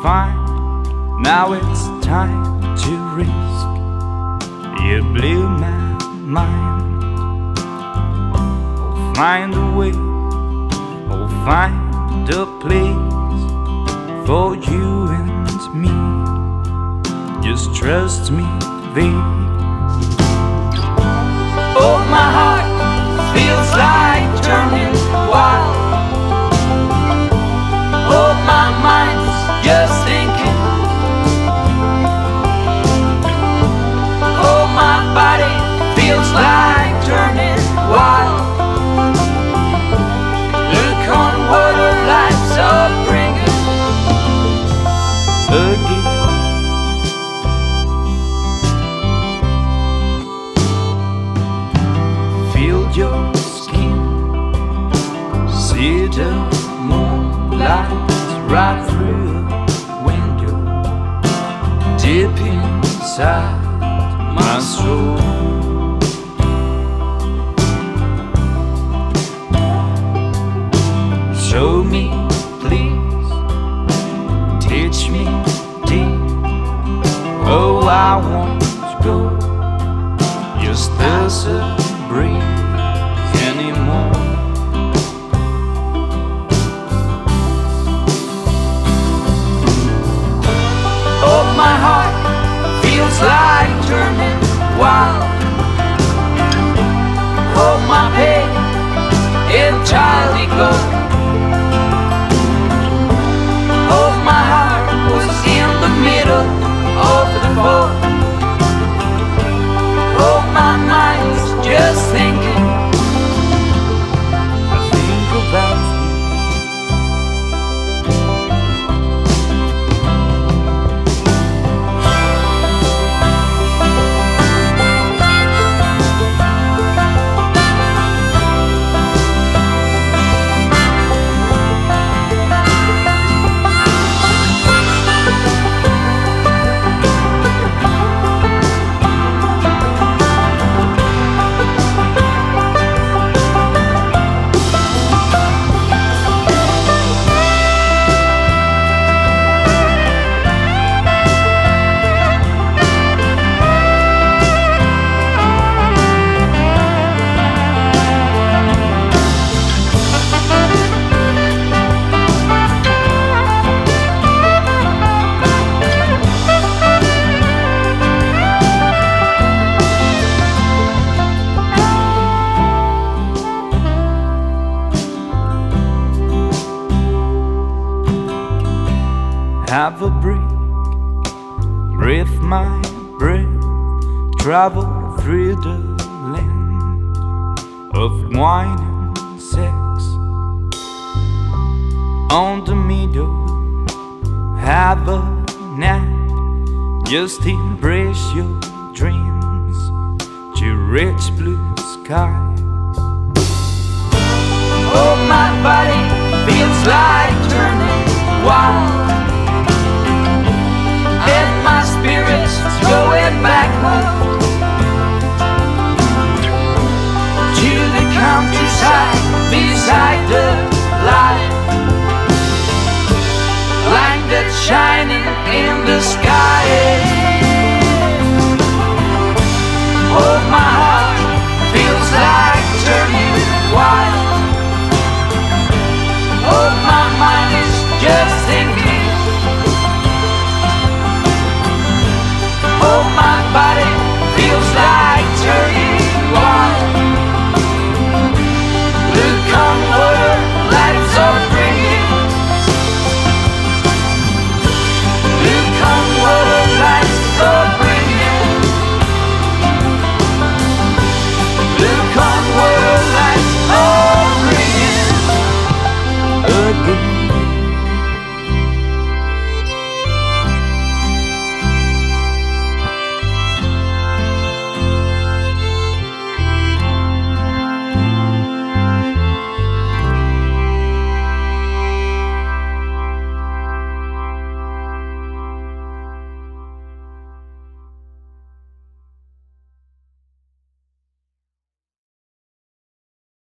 fine. Now it's time to risk. You blew my mind. Oh, find a way, oh, find a place for you and me. Just trust me, babe. Oh, my heart feels like turning wild. Oh, my mind's just thinking. Oh, my body feels like turning wild. Look on what our lives are bringing again. Feel your skin, see the moonlight right through a window, deep inside my soul. Show me, please, teach me deep. Oh, I won't go just as a breeze anymore. Oh, my heart feels like turning wild. Oh, my pain entirely gone. Oh, my heart was in the middle of the fall. Oh, my mind's just thinking. I think about you. Have a break, breathe my breath, travel through the land of wine and sex. On the meadow, have a nap, just embrace your dreams to reach blue skies. Oh, my body feels like turning wild. And my spirit's going back home to the countryside beside the light, like that shining